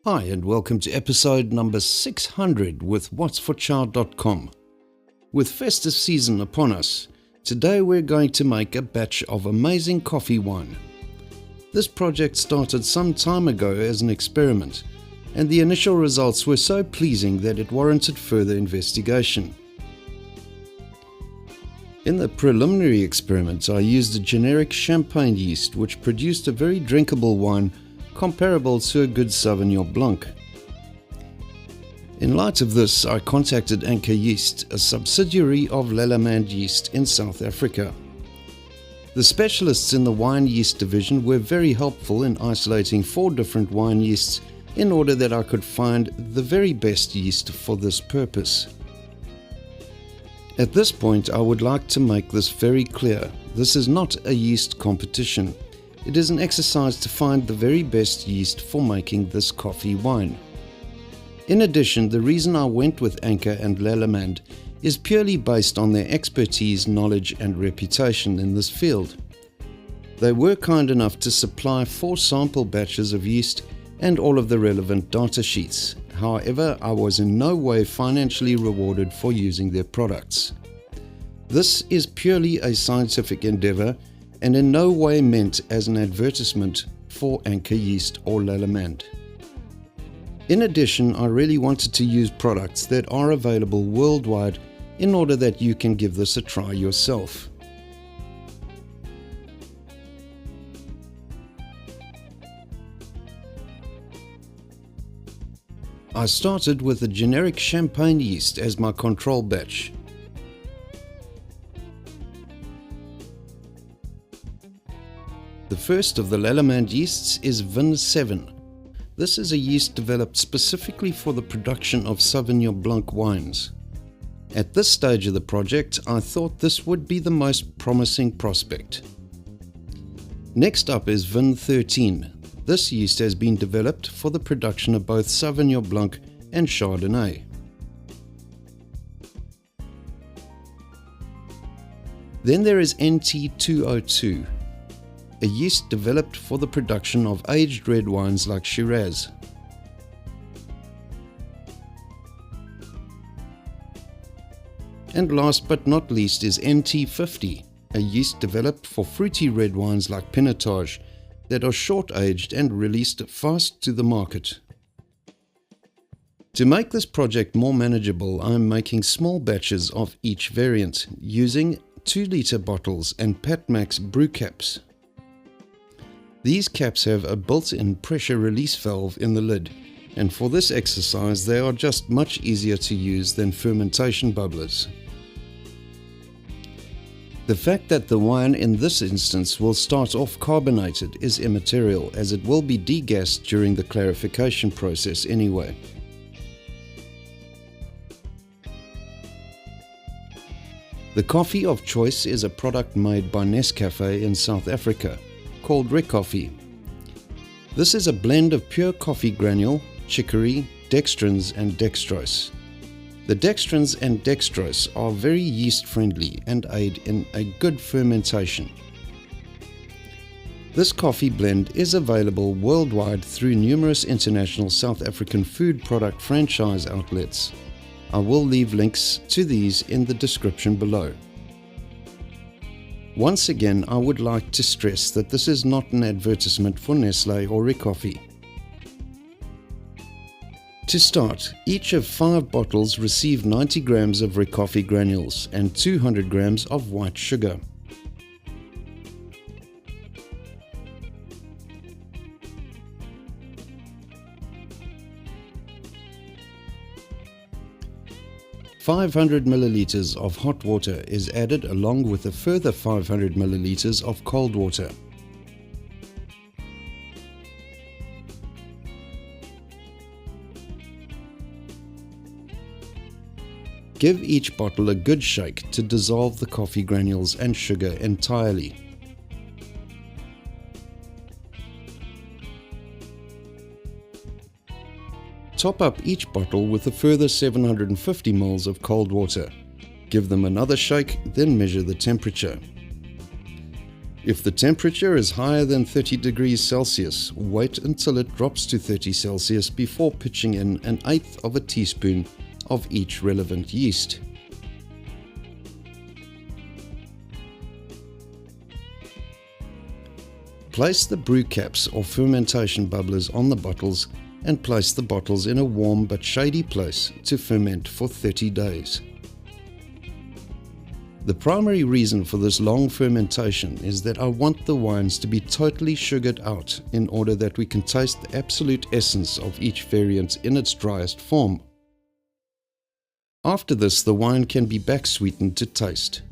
Hi and welcome to episode number 600 with whatsforchild.com. With festive season upon us, today we're going to make a batch of amazing coffee wine. This project started some time ago as an experiment, and the initial results were so pleasing that it warranted further investigation. In the preliminary experiment, I used a generic champagne yeast which produced a very drinkable wine comparable to a good sauvignon blanc. In light of this, I contacted Anchor Yeast, a subsidiary of Lallimand Yeast in South Africa. The specialists in the wine yeast division were very helpful in isolating 4 different wine yeasts in order that I could find the very best yeast for this purpose. At this point, I would like to make this very clear. This is not a yeast competition. It is an exercise to find the very best yeast for making this coffee wine. In addition, the reason I went with Anchor and Lallamand is purely based on their expertise, knowledge and reputation in this field. They were kind enough to supply 4 sample batches of yeast and all of the relevant data sheets. However, I was in no way financially rewarded for using their products. This is purely a scientific endeavour and in no way meant as an advertisement for Anchor Yeast or Lallimand. In addition, I really wanted to use products that are available worldwide in order that you can give this a try yourself. I started with a generic champagne yeast as my control batch. The first of the Lallimand yeasts is Vin 7. This is a yeast developed specifically for the production of sauvignon blanc wines. At this stage of the project, I thought this would be the most promising prospect. Next up is Vin 13. This yeast has been developed for the production of both sauvignon blanc and chardonnay. Then there is NT202. A yeast developed for the production of aged red wines like Shiraz. And last but not least is NT50, a yeast developed for fruity red wines like Pinotage that are short-aged and released fast to the market. To make this project more manageable, I am making small batches of each variant using 2-litre bottles and Patmax brew caps. These caps have a built-in pressure release valve in the lid, and for this exercise they are just much easier to use than fermentation bubblers. The fact that the wine in this instance will start off carbonated is immaterial, as it will be degassed during the clarification process anyway. The coffee of choice is a product made by Nescafe in South Africa, called Recoffee. This is a blend of pure coffee granule, chicory, dextrins and dextrose. The dextrins and dextrose are very yeast friendly and aid in a good fermentation. This coffee blend is available worldwide through numerous international South African food product franchise outlets. I will leave links to these in the description below. Once again, I would like to stress that this is not an advertisement for Nestlé or Recoffee. To start, each of 5 bottles receive 90 grams of Recoffee granules and 200 grams of white sugar. "500 milliliters of hot water is added along with a further 500 milliliters of cold water. Give each bottle a good shake to dissolve the coffee granules and sugar entirely. Top up each bottle with a further 750 ml of cold water. Give them another shake, then measure the temperature. If the temperature is higher than 30 degrees Celsius, wait until it drops to 30 Celsius before pitching in 1/8 of a teaspoon of each relevant yeast. Place the brew caps or fermentation bubblers on the bottles and place the bottles in a warm but shady place to ferment for 30 days. The primary reason for this long fermentation is that I want the wines to be totally sugared out in order that we can taste the absolute essence of each variant in its driest form. After this, the wine can be back sweetened to taste.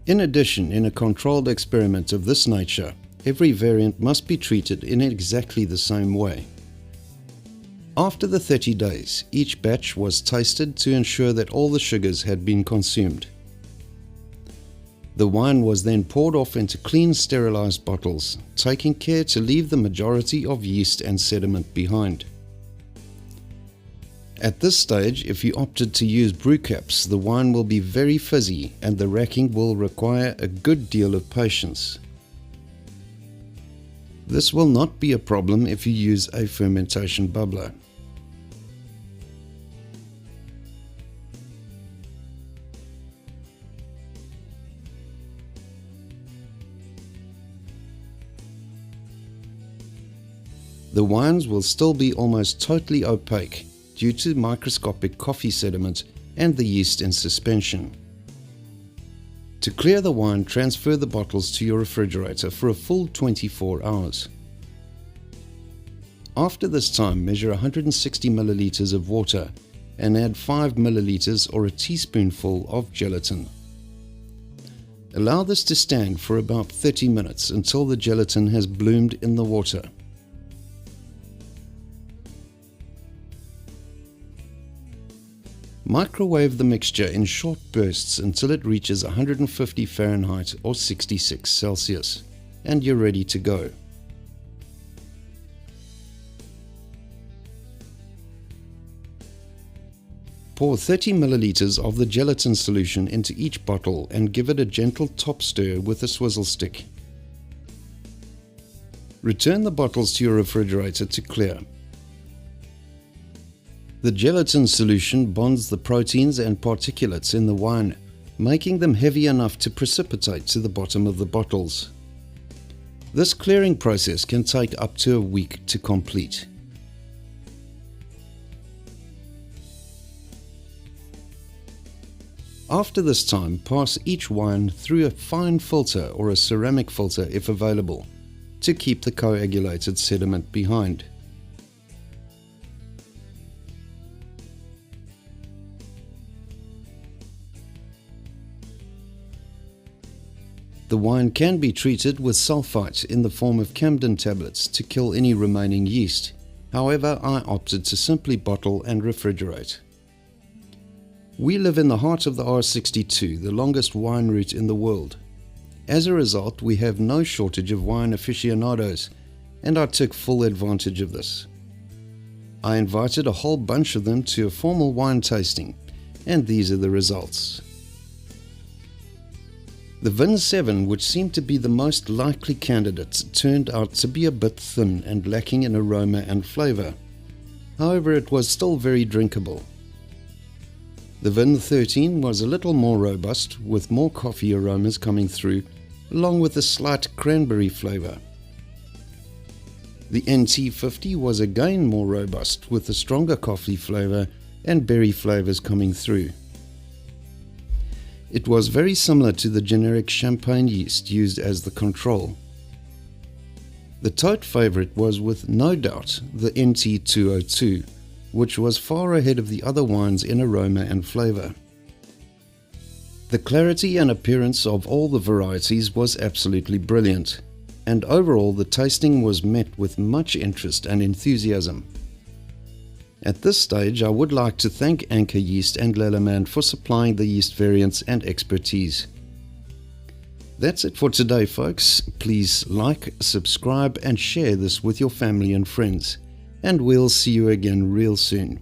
In addition, in a controlled experiment of this nature, every variant must be treated in exactly the same way. After the 30 days, each batch was tasted to ensure that all the sugars had been consumed. The wine was then poured off into clean, sterilized bottles, taking care to leave the majority of yeast and sediment behind. At this stage, if you opted to use brew caps, the wine will be very fizzy and the racking will require a good deal of patience. This will not be a problem if you use a fermentation bubbler. The wines will still be almost totally opaque due to microscopic coffee sediment and the yeast in suspension. To clear the wine, transfer the bottles to your refrigerator for a full 24 hours. After this time, measure 160 milliliters of water and add 5 milliliters or a teaspoonful of gelatin. Allow this to stand for about 30 minutes until the gelatin has bloomed in the water. Microwave the mixture in short bursts until it reaches 150 Fahrenheit or 66 Celsius, and you're ready to go. Pour 30 milliliters of the gelatin solution into each bottle and give it a gentle top stir with a swizzle stick. Return the bottles to your refrigerator to clear. The gelatin solution bonds the proteins and particulates in the wine, making them heavy enough to precipitate to the bottom of the bottles. This clearing process can take up to a week to complete. After this time, pass each wine through a fine filter or a ceramic filter if available, to keep the coagulated sediment behind. The wine can be treated with sulfite in the form of Camden tablets to kill any remaining yeast. However, I opted to simply bottle and refrigerate. We live in the heart of the R62, the longest wine route in the world. As a result, we have no shortage of wine aficionados, and I took full advantage of this. I invited a whole bunch of them to a formal wine tasting, and these are the results. The Vin 7, which seemed to be the most likely candidate, turned out to be a bit thin and lacking in aroma and flavour. However, it was still very drinkable. The Vin 13 was a little more robust, with more coffee aromas coming through, along with a slight cranberry flavour. The NT 50 was again more robust, with a stronger coffee flavour and berry flavours coming through. It was very similar to the generic champagne yeast used as the control. The tote favourite was with no doubt the NT 202, which was far ahead of the other wines in aroma and flavour. The clarity and appearance of all the varieties was absolutely brilliant, and overall the tasting was met with much interest and enthusiasm. At this stage, I would like to thank Anchor Yeast and Lallimand for supplying the yeast variants and expertise. That's it for today, folks. Please like, subscribe and share this with your family and friends. And we'll see you again real soon.